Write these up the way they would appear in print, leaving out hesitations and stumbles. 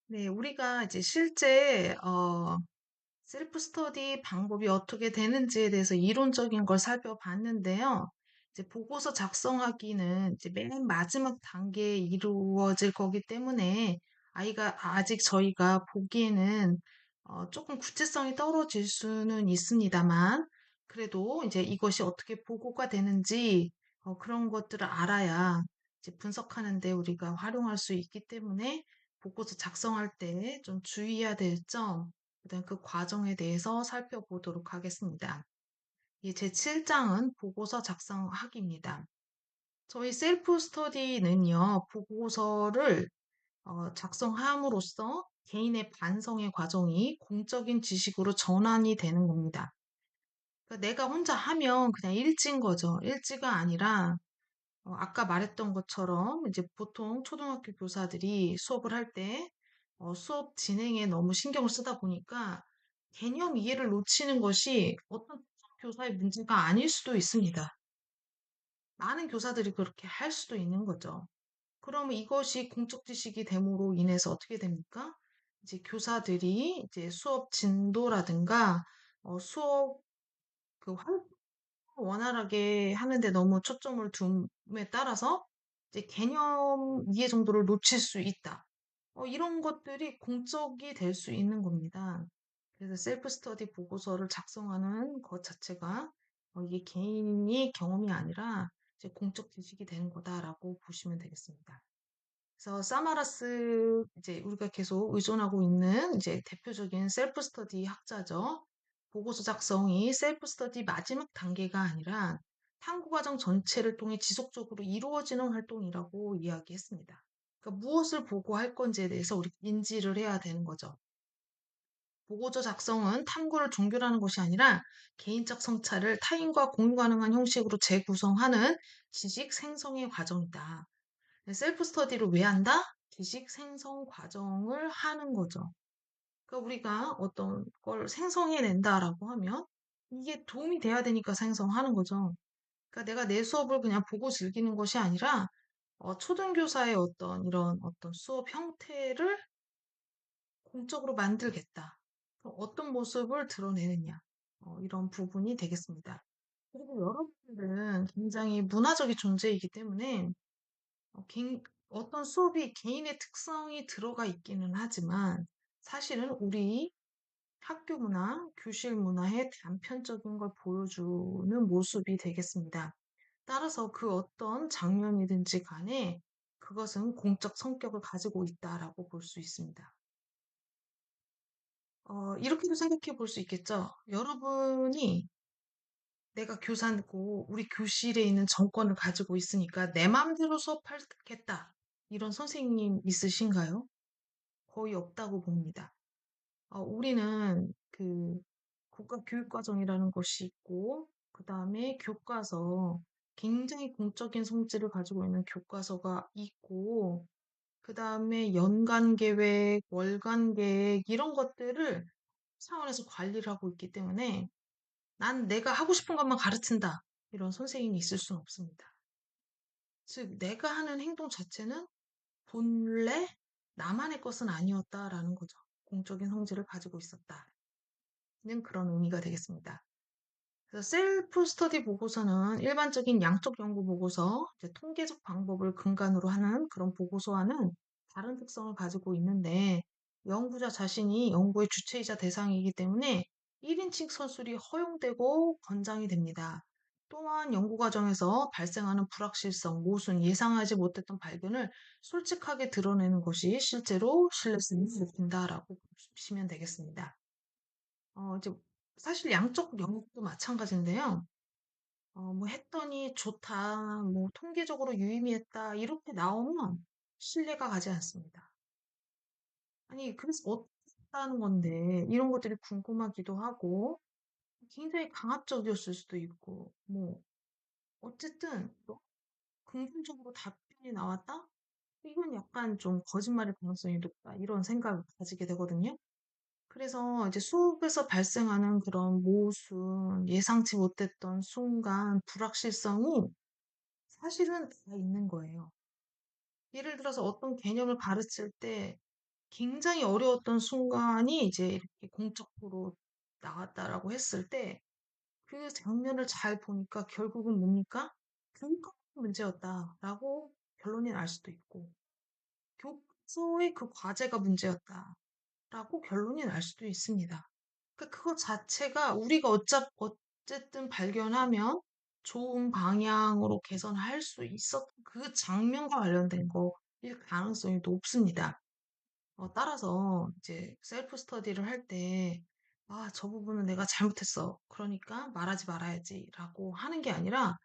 네, 우리가 이제 실제, 셀프 스터디 방법이 어떻게 되는지에 대해서 이론적인 걸 살펴봤는데요. 이제 보고서 작성하기는 이제 맨 마지막 단계에 이루어질 거기 때문에 아이가 아직 저희가 보기에는 조금 구체성이 떨어질 수는 있습니다만 그래도 이제 이것이 어떻게 보고가 되는지 그런 것들을 알아야 이제 분석하는 데 우리가 활용할 수 있기 때문에 보고서 작성할 때 좀 주의해야 될 점, 그다음 그 과정에 대해서 살펴보도록 하겠습니다. 이 제7장은 보고서 작성하기입니다. 저희 셀프 스터디는요, 보고서를 작성함으로써 개인의 반성의 과정이 공적인 지식으로 전환이 되는 겁니다. 그러니까 내가 혼자 하면 그냥 일지인 거죠. 일지가 아니라 아까 말했던 것처럼 이제 보통 초등학교 교사들이 수업을 할 때 수업 진행에 너무 신경을 쓰다 보니까 개념 이해를 놓치는 것이 어떤 교사의 문제가 아닐 수도 있습니다. 많은 교사들이 그렇게 할 수도 있는 거죠. 그러면 이것이 공적 지식이 됨으로 인해서 어떻게 됩니까? 이제 교사들이 이제 수업 진도라든가 수업 그 원활하게 하는데 너무 초점을 둠에 따라서 이제 개념 이해 정도를 놓칠 수 있다. 이런 것들이 공적이 될 수 있는 겁니다. 그래서 셀프 스터디 보고서를 작성하는 것 자체가 이게 개인이 경험이 아니라 이제 공적 지식이 되는 거다라고 보시면 되겠습니다. 그래서 사마라스 이제 우리가 계속 의존하고 있는 이제 대표적인 셀프 스터디 학자죠. 보고서 작성이 셀프 스터디 마지막 단계가 아니라 탐구 과정 전체를 통해 지속적으로 이루어지는 활동이라고 이야기했습니다. 그러니까 무엇을 보고할 건지에 대해서 우리 인지를 해야 되는 거죠. 보고서 작성은 탐구를 종결하는 것이 아니라 개인적 성찰을 타인과 공유 가능한 형식으로 재구성하는 지식 생성의 과정이다. 셀프 스터디를 왜 한다? 지식 생성 과정을 하는 거죠. 그러니까 우리가 어떤 걸 생성해낸다라고 하면 이게 도움이 돼야 되니까 생성하는 거죠. 그러니까 내가 내 수업을 그냥 보고 즐기는 것이 아니라 초등교사의 어떤 이런 어떤 수업 형태를 공적으로 만들겠다. 그럼 어떤 모습을 드러내느냐. 이런 부분이 되겠습니다. 그리고 여러분들은 굉장히 문화적인 존재이기 때문에 어떤 수업이 개인의 특성이 들어가 있기는 하지만 사실은 우리 학교 문화, 교실 문화의 단편적인 걸 보여주는 모습이 되겠습니다. 따라서 그 어떤 장면이든지 간에 그것은 공적 성격을 가지고 있다라고 볼 수 있습니다. 이렇게도 생각해 볼 수 있겠죠. 여러분이 내가 교사고 우리 교실에 있는 정권을 가지고 있으니까 내 마음대로 수업하겠다. 이런 선생님 있으신가요? 거의 없다고 봅니다. 우리는 그 국가교육과정이라는 것이 있고, 그 다음에 교과서, 굉장히 공적인 성질을 가지고 있는 교과서가 있고, 그 다음에 연간 계획, 월간 계획, 이런 것들을 차원에서 관리를 하고 있기 때문에 난 내가 하고 싶은 것만 가르친다. 이런 선생님이 있을 수는 없습니다. 즉, 내가 하는 행동 자체는 본래 나만의 것은 아니었다라는 거죠. 공적인 성질을 가지고 있었다는 그런 의미가 되겠습니다. 그래서 셀프 스터디 보고서는 일반적인 양적 연구 보고서, 이제 통계적 방법을 근간으로 하는 그런 보고서와는 다른 특성을 가지고 있는데, 연구자 자신이 연구의 주체이자 대상이기 때문에 1인칭 서술이 허용되고 권장이 됩니다. 또한 연구 과정에서 발생하는 불확실성, 모순, 예상하지 못했던 발견을 솔직하게 드러내는 것이 실제로 신뢰성을 높인다라고 보시면 되겠습니다. 이제 사실 양쪽 영역도 마찬가지인데요. 뭐 했더니 좋다, 뭐 통계적으로 유의미했다, 이렇게 나오면 신뢰가 가지 않습니다. 아니, 그래서 어떻게 했다는 건데, 이런 것들이 궁금하기도 하고, 굉장히 강압적이었을 수도 있고, 뭐, 어쨌든, 뭐 긍정적으로 답변이 나왔다? 이건 약간 좀 거짓말일 가능성이 높다, 이런 생각을 가지게 되거든요. 그래서 이제 수업에서 발생하는 그런 모순, 예상치 못했던 순간, 불확실성이 사실은 다 있는 거예요. 예를 들어서 어떤 개념을 가르칠 때 굉장히 어려웠던 순간이 이제 이렇게 공적으로 나왔다라고 했을 때 그 장면을 잘 보니까 결국은 뭡니까? 교육과 문제였다라고 결론이 날 수도 있고 교과서의 그 과제가 문제였다라고 결론이 날 수도 있습니다. 그러니까 그거 자체가 우리가 어쨌든 발견하면 좋은 방향으로 개선할 수 있었던 그 장면과 관련된 거일 가능성이 높습니다. 따라서 이제 셀프 스터디를 할 때, 아, 저 부분은 내가 잘못했어. 그러니까 말하지 말아야지라고 하는 게 아니라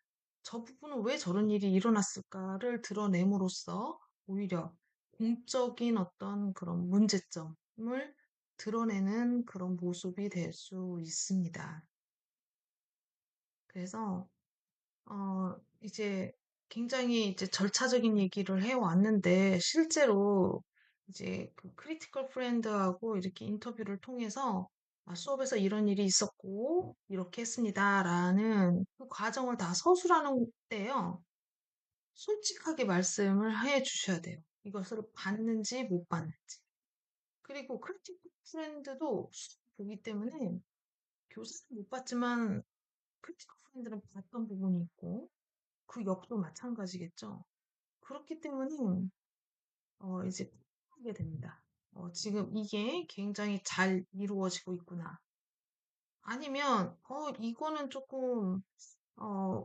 저 부분은 왜 저런 일이 일어났을까를 드러냄으로써 오히려 공적인 어떤 그런 문제점을 드러내는 그런 모습이 될 수 있습니다. 그래서 이제 굉장히 이제 절차적인 얘기를 해왔는데, 실제로 이제 그 크리티컬 프렌드하고 이렇게 인터뷰를 통해서 수업에서 이런 일이 있었고, 이렇게 했습니다라는 그 과정을 다 서술하는 때요. 솔직하게 말씀을 해 주셔야 돼요. 이것을 봤는지 못 봤는지. 그리고 크리티컬 프렌드도 수업 보기 때문에 교사는 못 봤지만 크리티컬 프렌드는 봤던 부분이 있고, 그 역도 마찬가지겠죠. 그렇기 때문에 이제 하게 됩니다. 지금 이게 굉장히 잘 이루어지고 있구나. 아니면 이거는 조금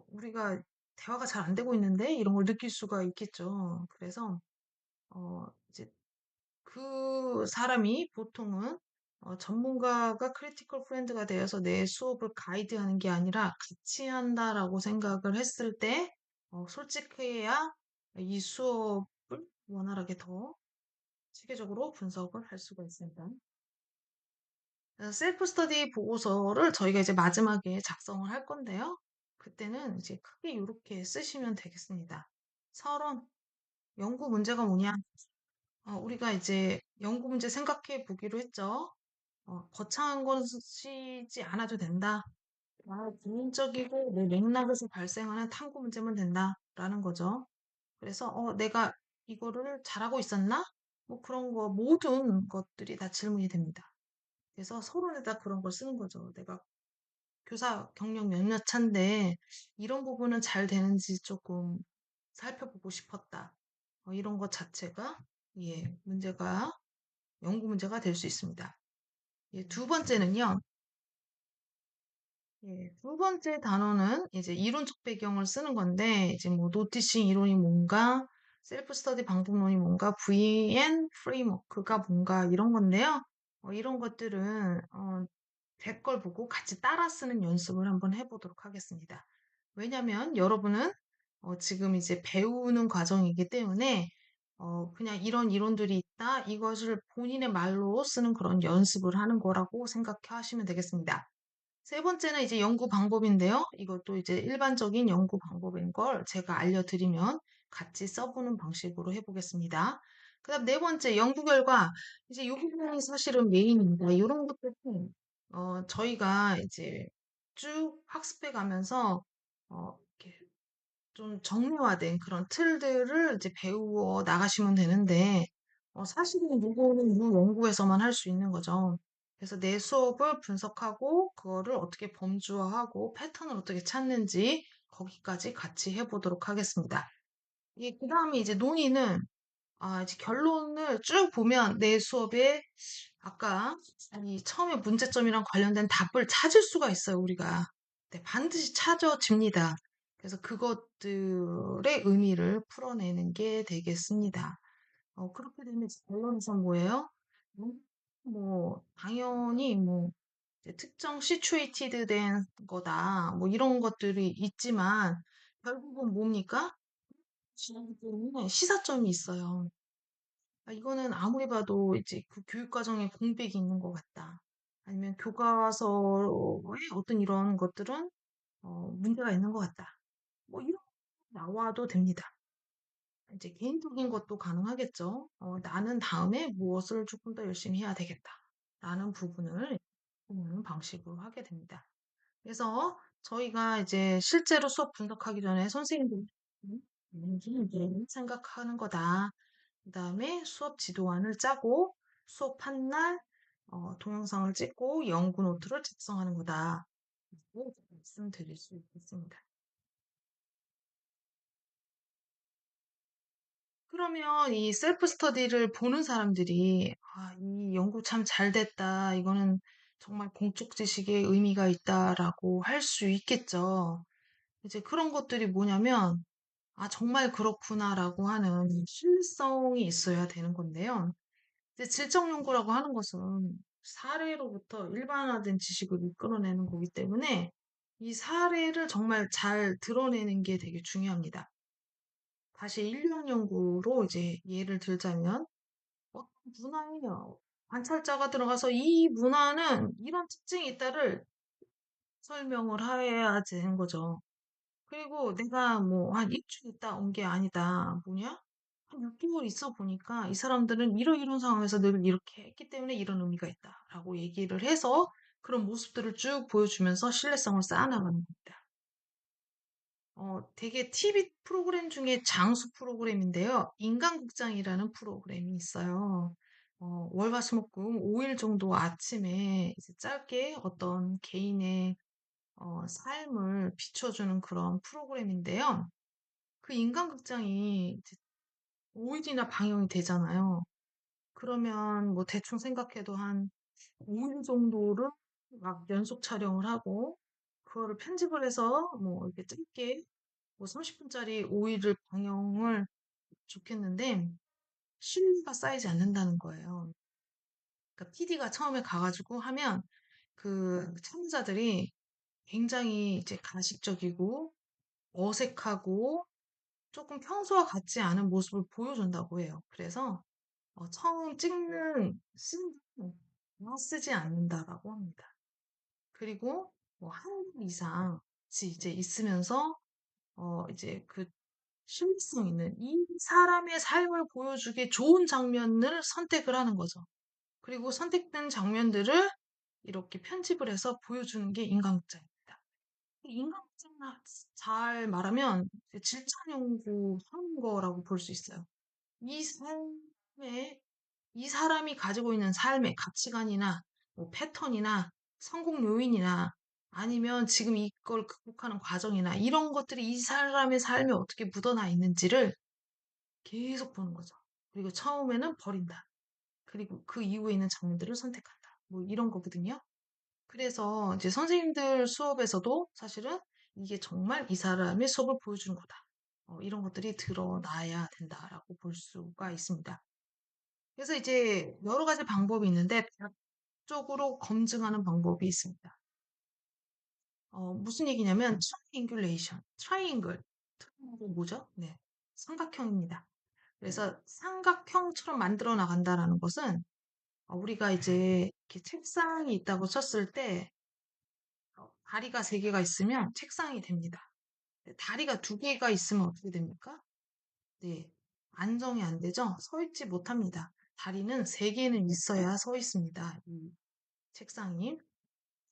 우리가 대화가 잘 안 되고 있는데 이런 걸 느낄 수가 있겠죠. 그래서 이제 그 사람이 보통은 전문가가 크리티컬 프렌드가 되어서 내 수업을 가이드하는 게 아니라 같이 한다라고 생각을 했을 때 솔직해야 이 수업을 원활하게 더 체계적으로 분석을 할 수가 있습니다. 그래서 셀프 스터디 보고서를 저희가 이제 마지막에 작성을 할 건데요. 그때는 이제 크게 이렇게 쓰시면 되겠습니다. 서론, 연구 문제가 뭐냐? 우리가 이제 연구 문제 생각해 보기로 했죠. 거창한 것이지 않아도 된다. 개인적이고 내 맥락에서 발생하는 탐구 문제면 된다라는 거죠. 그래서 내가 이거를 잘하고 있었나? 뭐 그런 거 모든 것들이 다 질문이 됩니다. 그래서 서론에다 그런 걸 쓰는 거죠. 내가 교사 경력 몇몇 차인데 이런 부분은 잘 되는지 조금 살펴보고 싶었다. 이런 것 자체가 예, 연구 문제가 될 수 있습니다. 예, 두 번째는요. 예, 두 번째 단어는 이제 이론적 배경을 쓰는 건데, 이제 뭐, 노티싱 이론이 뭔가, 셀프 스터디 방법론이 뭔가, VN 프레임워크가 뭔가, 이런 건데요. 이런 것들은, 될 걸 보고 같이 따라 쓰는 연습을 한번 해보도록 하겠습니다. 왜냐면 여러분은, 지금 이제 배우는 과정이기 때문에, 그냥 이런 이론들이 있다, 이것을 본인의 말로 쓰는 그런 연습을 하는 거라고 생각하시면 되겠습니다. 세 번째는 이제 연구 방법인데요. 이것도 이제 일반적인 연구 방법인 걸 제가 알려드리면 같이 써보는 방식으로 해보겠습니다. 그다음 네 번째 연구 결과 이제 이 부분이 사실은 메인입니다. 이런 것들은 저희가 이제 쭉 학습해 가면서 이렇게 좀 정리화된 그런 틀들을 이제 배우어 나가시면 되는데, 사실은 이거는 이 연구에서만 할 수 있는 거죠. 그래서 내 수업을 분석하고, 그거를 어떻게 범주화하고, 패턴을 어떻게 찾는지, 거기까지 같이 해보도록 하겠습니다. 그 다음에 이제 논의는, 이제 결론을 쭉 보면 내 수업에 아까 이 처음에 문제점이랑 관련된 답을 찾을 수가 있어요, 우리가. 네, 반드시 찾아집니다. 그래서 그것들의 의미를 풀어내는 게 되겠습니다. 그렇게 되면 이제 결론에서 뭐예요? 당연히 이제 특정 시츄에이티드 된 거다. 뭐 이런 것들이 있지만, 결국은 뭡니까? 시사점이 있어요. 이거는 아무리 봐도 이제 그 교육 과정에 공백이 있는 것 같다. 아니면 교과서의 어떤 이런 것들은 문제가 있는 것 같다. 뭐 이런 거 나와도 됩니다. 이제 개인적인 것도 가능하겠죠. 나는 다음에 무엇을 조금 더 열심히 해야 되겠다. 라는 부분을 보는 방식으로 하게 됩니다. 그래서 저희가 이제 실제로 수업 분석하기 전에 선생님들이 생각하는 거다. 그다음에 수업 지도안을 짜고 수업한 날 동영상을 찍고 연구 노트를 작성하는 거다. 라고 말씀드릴 수 있겠습니다. 그러면 이 셀프 스터디를 보는 사람들이, 아, 이 연구 참 잘 됐다. 이거는 정말 공적 지식의 의미가 있다라고 할 수 있겠죠. 이제 그런 것들이 뭐냐면, 아, 정말 그렇구나라고 하는 신뢰성이 있어야 되는 건데요. 이제 질적 연구라고 하는 것은 사례로부터 일반화된 지식을 이끌어내는 거기 때문에 이 사례를 정말 잘 드러내는 게 되게 중요합니다. 다시 인류학 연구로 이제 예를 들자면 어떤 문화예요. 관찰자가 들어가서 이 문화는 이런 특징이 있다를 설명을 해야 되는 거죠. 그리고 내가 뭐 한 일주일 있다 온 게 아니다. 뭐냐? 한 6개월 있어 보니까 이 사람들은 이런 상황에서 늘 이렇게 했기 때문에 이런 의미가 있다라고 얘기를 해서 그런 모습들을 쭉 보여주면서 신뢰성을 쌓아나가는 겁니다. 되게 TV 프로그램 중에 장수 프로그램인데요. 인간극장이라는 프로그램이 있어요. 월화수목금 5일 정도 아침에 이제 짧게 어떤 개인의 삶을 비춰주는 그런 프로그램인데요. 그 인간극장이 이제 5일이나 방영이 되잖아요. 그러면 뭐 대충 생각해도 한 5일 정도를 막 연속 촬영을 하고, 그거를 편집을 해서 뭐 이렇게 짧게 뭐 30분짜리 5일을 방영을 좋겠는데, 신뢰가 쌓이지 않는다는 거예요. 그러니까 PD가 처음에 가가지고 하면 그 참가자들이 굉장히 이제 가식적이고 어색하고 조금 평소와 같지 않은 모습을 보여준다고 해요. 그래서 처음 찍는 씬은 다 쓰지 않는다라고 합니다. 그리고 뭐 한 분 이상 같이 이제 있으면서 이제 그 신빙성 있는 이 사람의 삶을 보여주기 좋은 장면을 선택을 하는 거죠. 그리고 선택된 장면들을 이렇게 편집을 해서 보여주는 게 인간극장입니다. 인간극장 잘 말하면 질차 연구하는 거라고 볼 수 있어요. 이 삶에 이 사람이 가지고 있는 삶의 가치관이나 뭐 패턴이나 성공 요인이나 아니면 지금 이걸 극복하는 과정이나 이런 것들이 이 사람의 삶에 어떻게 묻어나 있는지를 계속 보는 거죠. 그리고 처음에는 버린다. 그리고 그 이후에 있는 장면들을 선택한다. 뭐 이런 거거든요. 그래서 이제 선생님들 수업에서도 사실은 이게 정말 이 사람의 수업을 보여주는 거다. 이런 것들이 드러나야 된다라고 볼 수가 있습니다. 그래서 이제 여러 가지 방법이 있는데 대학적으로 검증하는 방법이 있습니다. 무슨 얘기냐면 트라이앵귤레이션, 트라이앵글, 트라이앵글 뭐죠? 네, 삼각형입니다. 그래서 삼각형처럼 만들어 나간다라는 것은 우리가 이제 이렇게 책상이 있다고 쳤을 때 다리가 세 개가 있으면 책상이 됩니다. 다리가 두 개가 있으면 어떻게 됩니까? 네, 안정이 안 되죠? 서 있지 못합니다. 다리는 세 개는 있어야 서 있습니다. 이 책상이.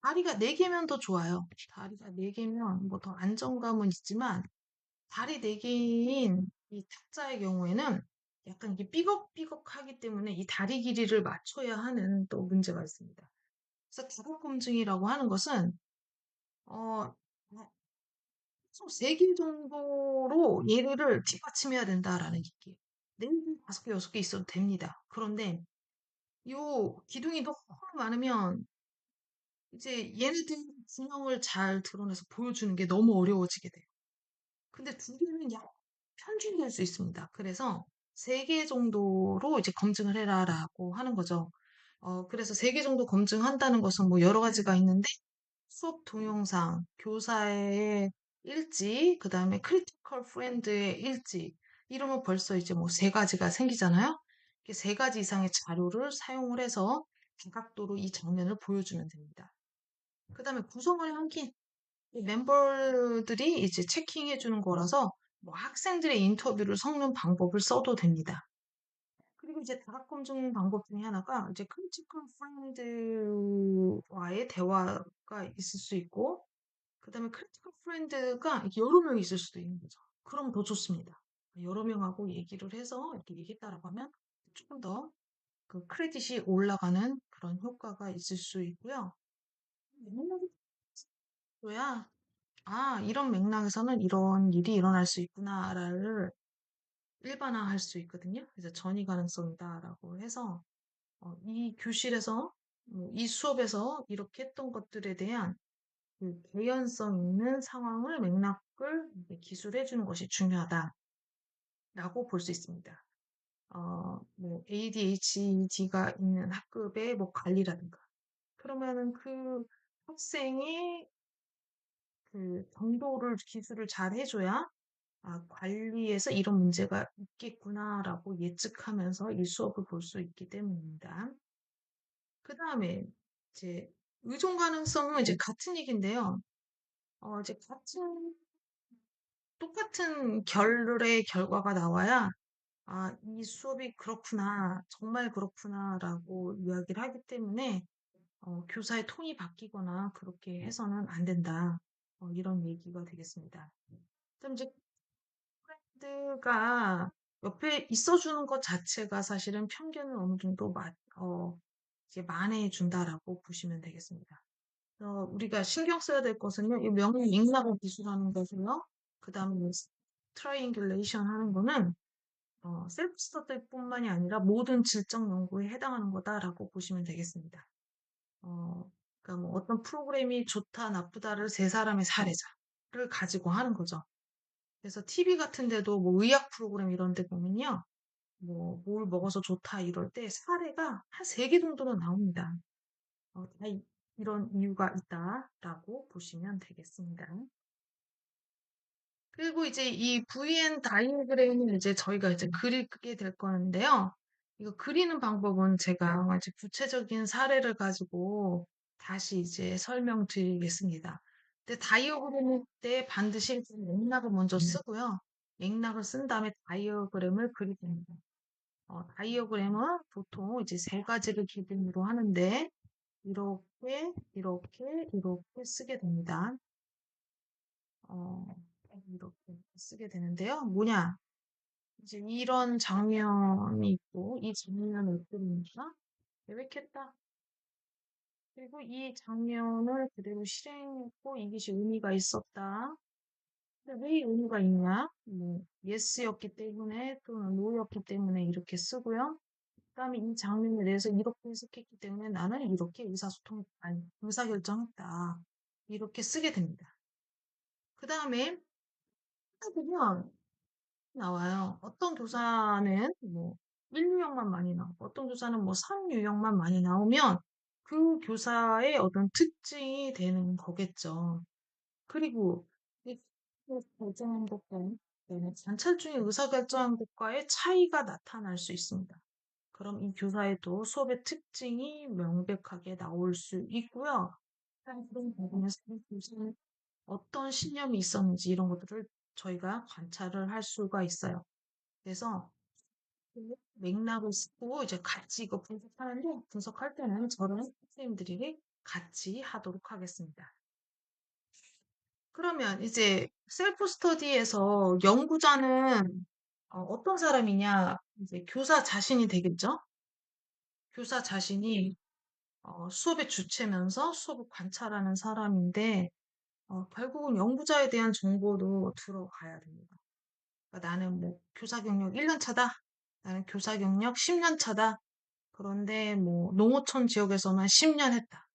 다리가 네 개면 더 좋아요. 다리가 네 개면 뭐 더 안정감은 있지만 다리 네 개인 이 탁자의 경우에는 약간 이게 삐걱삐걱하기 때문에 이 다리 길이를 맞춰야 하는 또 문제가 있습니다. 그래서 다각검증이라고 하는 것은 어, 총 3개 정도로 얘를 뒷받침해야 된다라는 얘기예요. 4개, 5개, 6개 있어도 됩니다. 그런데 요 기둥이 너무 많으면 이제 얘네들 균형을 잘 드러내서 보여주는 게 너무 어려워지게 돼요. 근데 두 개는 약 편중될 수 있습니다. 그래서 3개 정도로 이제 검증을 해라라고 하는 거죠. 그래서 3개 정도 검증한다는 것은 뭐 여러 가지가 있는데 수업 동영상, 교사의 일지, 그 다음에 크리티컬 프렌드의 일지, 이러면 벌써 이제 뭐 세 가지가 생기잖아요? 이렇게 세 가지 이상의 자료를 사용을 해서 다각도로 이 장면을 보여주면 됩니다. 그 다음에 구성을 한긴 이 멤버들이 이제 체킹해 주는 거라서 뭐 학생들의 인터뷰를 섞는 방법을 써도 됩니다. 그리고 이제 다각 검증 방법 중에 하나가 이제 크리티컬 프렌드와의 대화가 있을 수 있고, 그 다음에 크리티컬 프렌드가 이렇게 여러 명 있을 수도 있는 거죠. 그럼 더 좋습니다. 여러 명하고 얘기를 해서 이렇게 얘기했다라고 하면 조금 더 그 크레딧이 올라가는 그런 효과가 있을 수 있고요. 맥락이 줘야, 아, 이런 맥락에서는 이런 일이 일어날 수 있구나를 일반화할 수 있거든요. 그래서 전이 가능성이다라고 해서 이 교실에서 이 수업에서 이렇게 했던 것들에 대한 그 개연성 있는 상황을 맥락을 이제 기술해 주는 것이 중요하다라고 볼 수 있습니다. 뭐 ADHD가 있는 학급의 뭐 관리라든가 그러면은 그 학생이 그 정도를 기술을 잘 해줘야 아, 관리에서 이런 문제가 있겠구나라고 예측하면서 이 수업을 볼 수 있기 때문입니다. 그 다음에 이제 의존 가능성은 이제 같은 얘기인데요. 이제 똑같은 결의 결과가 나와야 아, 이 수업이 그렇구나, 정말 그렇구나라고 이야기를 하기 때문에 교사의 톤이 바뀌거나 그렇게 해서는 안 된다. 이런 얘기가 되겠습니다. 그럼 이제 프렌드가 옆에 있어주는 것 자체가 사실은 편견을 어느 정도 이제 만회해준다라고 보시면 되겠습니다. 우리가 신경 써야 될 것은요, 이 명령 맥락을 기술하는 거고요. 그 다음에 트라이앵귤레이션 하는 거는 셀프 스터디뿐만이 아니라 모든 질적 연구에 해당하는 거다라고 보시면 되겠습니다. 그러니까 뭐 어떤 프로그램이 좋다, 나쁘다를 세 사람의 사례자를 가지고 하는 거죠. 그래서 TV 같은 데도 뭐 의학 프로그램 이런 데 보면요. 뭐 뭘 먹어서 좋다 이럴 때 사례가 한 세 개 정도는 나옵니다. 이런 이유가 있다라고 보시면 되겠습니다. 그리고 이제 이 VN 다이어그램을 이제 저희가 이제 그리게 될 건데요. 이거 그리는 방법은 제가 아주 구체적인 사례를 가지고 다시 이제 설명드리겠습니다. 근데 다이어그램일 때 반드시 일단 맥락을 먼저 쓰고요. 맥락을 쓴 다음에 다이어그램을 그리게 됩니다. 다이어그램은 보통 이제 세 가지를 기준으로 하는데 이렇게, 이렇게, 이렇게 쓰게 됩니다. 어, 이렇게 쓰게 되는데요. 뭐냐? 이제 이런 장면이 있고, 이 장면을 그리니까 계획했다. 그리고 이 장면을 그대로 실행했고, 이것이 의미가 있었다. 근데 왜 의미가 있냐? 뭐, yes였기 때문에 또는 no였기 때문에 이렇게 쓰고요. 그다음에 이 장면에 대해서 이렇게 해석했기 때문에 나는 이렇게 아니, 의사결정했다. 이렇게 쓰게 됩니다. 그 다음에 보면 나와요. 어떤 교사는 뭐 1유형만 많이 나오고 어떤 교사는 뭐 3유형만 많이 나오면 그 교사의 어떤 특징이 되는 거겠죠. 그리고 이 의사결정한 것과는 관찰 중에 의사결정한 것과의 차이가 나타날 수 있습니다. 그럼 이 교사에도 수업의 특징이 명백하게 나올 수 있고요. 그런 부분에서 이 교사는 어떤 신념이 있었는지 이런 것들을 저희가 관찰을 할 수가 있어요. 그래서 그 맥락을 쓰고 이제 같이 이거 분석하는데 분석할 때는 저랑 선생님들이 같이 하도록 하겠습니다. 그러면 이제 셀프 스터디에서 연구자는 어떤 사람이냐? 이제 교사 자신이 되겠죠? 교사 자신이 수업의 주체면서 수업을 관찰하는 사람인데 결국은 연구자에 대한 정보도 들어가야 됩니다. 그러니까 나는 뭐 교사 경력 1년 차다. 나는 교사 경력 10년 차다. 그런데 뭐 농어촌 지역에서만 10년 했다.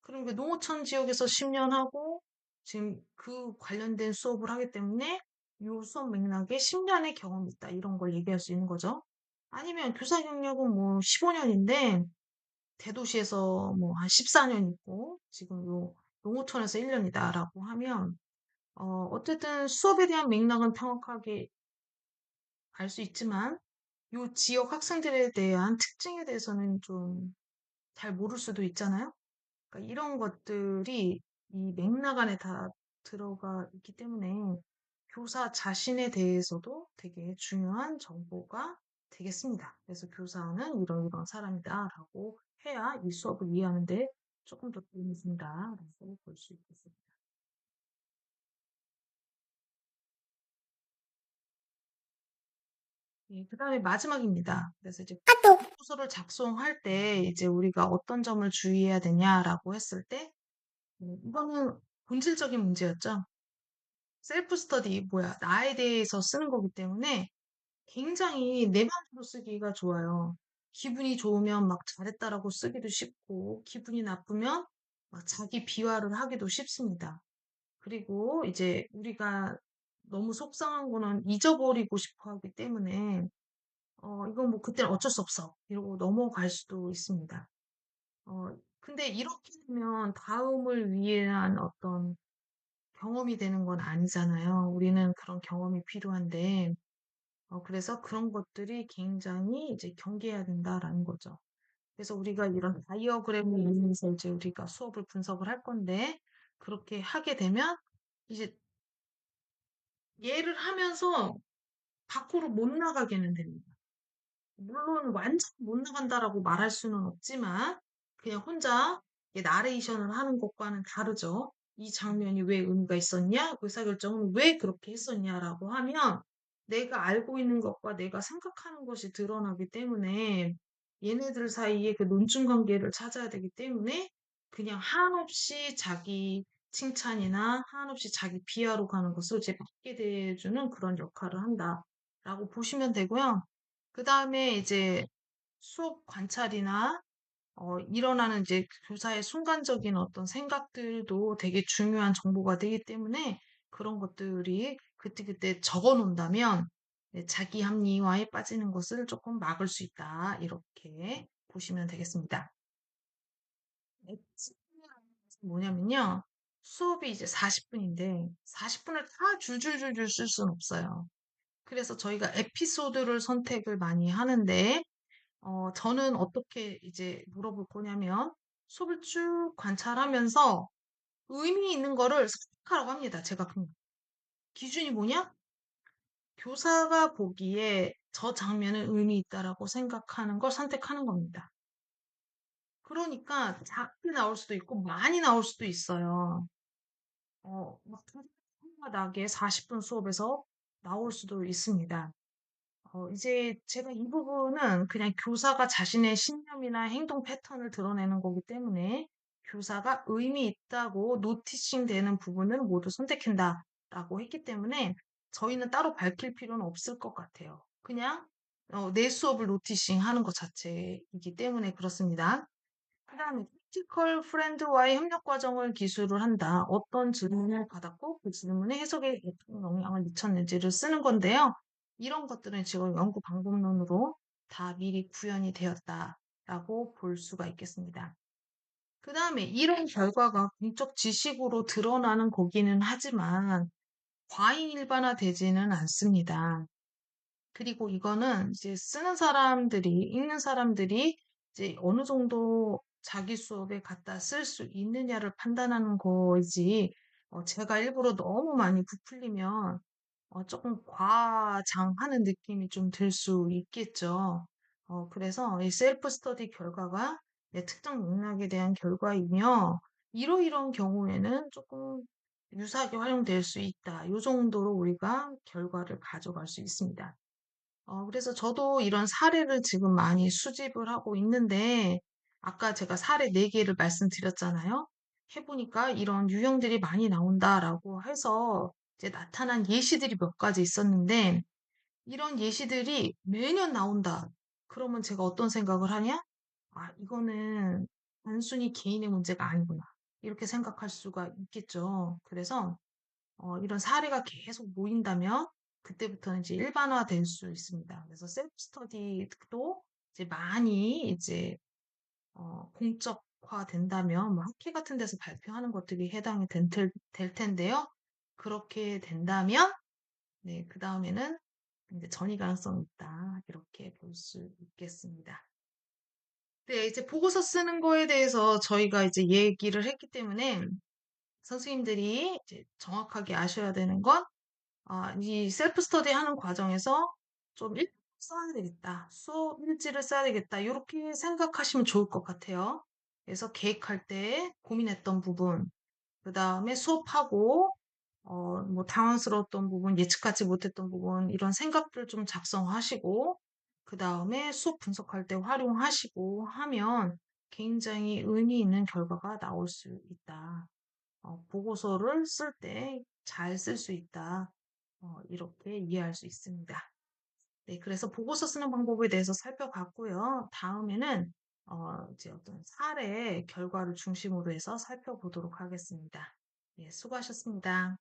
그럼 그 농어촌 지역에서 10년 하고 지금 그 관련된 수업을 하기 때문에 이 수업 맥락에 10년의 경험이 있다. 이런 걸 얘기할 수 있는 거죠. 아니면 교사 경력은 뭐 15년인데 대도시에서 뭐 한 14년 있고 지금 요 농어촌에서 1년이다라고 하면 어쨌든 수업에 대한 맥락은 정확하게 알 수 있지만 요 지역 학생들에 대한 특징에 대해서는 좀 잘 모를 수도 있잖아요. 그러니까 이런 것들이 이 맥락 안에 다 들어가 있기 때문에 교사 자신에 대해서도 되게 중요한 정보가 되겠습니다. 그래서 교사는 이런 사람이다라고 해야 이 수업을 이해하는데 조금 더 도움이 된다라고 볼 수 있겠습니다. 예, 그다음에 마지막입니다. 그래서 이제 보고서를 작성할 때 이제 우리가 어떤 점을 주의해야 되냐라고 했을 때, 이거는 본질적인 문제였죠. 셀프 스터디, 뭐야, 나에 대해서 쓰는 거기 때문에 굉장히 내 마음대로 쓰기가 좋아요. 기분이 좋으면 막 잘했다라고 쓰기도 쉽고, 기분이 나쁘면 막 자기 비하를 하기도 쉽습니다. 그리고 이제 우리가 너무 속상한 거는 잊어버리고 싶어 하기 때문에, 이건 뭐 그때는 어쩔 수 없어. 이러고 넘어갈 수도 있습니다. 근데 이렇게 되면 다음을 위한 어떤 경험이 되는 건 아니잖아요. 우리는 그런 경험이 필요한데, 그래서 그런 것들이 굉장히 이제 경계해야 된다라는 거죠. 그래서 우리가 이런 다이어그램을 이용해서 이제 우리가 수업을 분석을 할 건데, 그렇게 하게 되면 이제 얘를 하면서 밖으로 못 나가게는 됩니다. 물론 완전 못 나간다라고 말할 수는 없지만 그냥 혼자 나레이션을 하는 것과는 다르죠. 이 장면이 왜 의미가 있었냐? 의사결정은 왜 그렇게 했었냐라고 하면 내가 알고 있는 것과 내가 생각하는 것이 드러나기 때문에 얘네들 사이에 그 논중 관계를 찾아야 되기 때문에 그냥 한없이 자기 칭찬이나 한없이 자기 비하로 가는 것을 이제 받게 돼주는 그런 역할을 한다라고 보시면 되고요. 그 다음에 이제 수업 관찰이나 일어나는 이제 교사의 순간적인 어떤 생각들도 되게 중요한 정보가 되기 때문에 그런 것들이 그때그때 적어 놓는다면 네, 자기 합리화에 빠지는 것을 조금 막을 수 있다. 이렇게 보시면 되겠습니다. 엑스플레이너는 뭐냐면요. 수업이 이제 40분인데 40분을 다 줄줄줄줄 쓸 수는 없어요. 그래서 저희가 에피소드를 선택을 많이 하는데 저는 어떻게 이제 물어볼 거냐면 수업을 쭉 관찰하면서 의미 있는 거를 선택하라고 합니다. 제가 그 기준이 뭐냐? 교사가 보기에 저 장면은 의미 있다라고 생각하는 걸 선택하는 겁니다. 그러니까 작게 나올 수도 있고 많이 나올 수도 있어요. 막 나게 40분 수업에서 나올 수도 있습니다. 이제 제가 이 부분은 그냥 교사가 자신의 신념이나 행동 패턴을 드러내는 거기 때문에 교사가 의미 있다고 노티싱 되는 부분은 모두 선택한다라고 했기 때문에 저희는 따로 밝힐 필요는 없을 것 같아요. 그냥 내 수업을 노티싱 하는 것 자체이기 때문에 그렇습니다. 그다음에 크리티컬 프렌드와의 협력 과정을 기술을 한다. 어떤 질문을 받았고 그 질문에 해석에 어떤 영향을 미쳤는지를 쓰는 건데요. 이런 것들은 지금 연구 방법론으로 다 미리 구현이 되었다라고 볼 수가 있겠습니다. 그다음에 이런 결과가 공적 지식으로 드러나는 거기는 하지만 과잉 일반화되지는 않습니다. 그리고 이거는 이제 쓰는 사람들이, 읽는 사람들이 이제 어느 정도 자기 수업에 갖다 쓸 수 있느냐를 판단하는 거지, 제가 일부러 너무 많이 부풀리면, 조금 과장하는 느낌이 좀 들 수 있겠죠. 그래서 이 셀프 스터디 결과가 내 특정 맥락에 대한 결과이며, 이러이러한 경우에는 조금 유사하게 활용될 수 있다. 이 정도로 우리가 결과를 가져갈 수 있습니다. 그래서 저도 이런 사례를 지금 많이 수집을 하고 있는데, 아까 제가 사례 4개를 말씀드렸잖아요. 해보니까 이런 유형들이 많이 나온다라고 해서 이제 나타난 예시들이 몇 가지 있었는데, 이런 예시들이 매년 나온다. 그러면 제가 어떤 생각을 하냐? 아, 이거는 단순히 개인의 문제가 아니구나. 이렇게 생각할 수가 있겠죠. 그래서 이런 사례가 계속 모인다면 그때부터는 이제 일반화될 수 있습니다. 그래서 셀프 스터디도 이제 많이 이제 공적화 된다면 뭐 학회 같은 데서 발표하는 것들이 해당이 될 텐데요. 그렇게 된다면 네, 그 다음에는 이제 전이 가능성이 있다. 이렇게 볼 수 있겠습니다. 네, 이제 보고서 쓰는 거에 대해서 저희가 이제 얘기를 했기 때문에 선생님들이 이제 정확하게 아셔야 되는 건 이 셀프 스터디 하는 과정에서 좀 써야 되겠다. 수업 일지를 써야 되겠다. 이렇게 생각하시면 좋을 것 같아요. 그래서 계획할 때 고민했던 부분, 그 다음에 수업하고 뭐 당황스러웠던 부분, 예측하지 못했던 부분, 이런 생각들 좀 작성하시고, 그 다음에 수업 분석할 때 활용하시고 하면 굉장히 의미 있는 결과가 나올 수 있다. 보고서를 쓸 때 잘 쓸 수 있다. 이렇게 이해할 수 있습니다. 네, 그래서 보고서 쓰는 방법에 대해서 살펴봤고요. 다음에는 이제 어떤 사례 결과를 중심으로 해서 살펴보도록 하겠습니다. 네, 수고하셨습니다.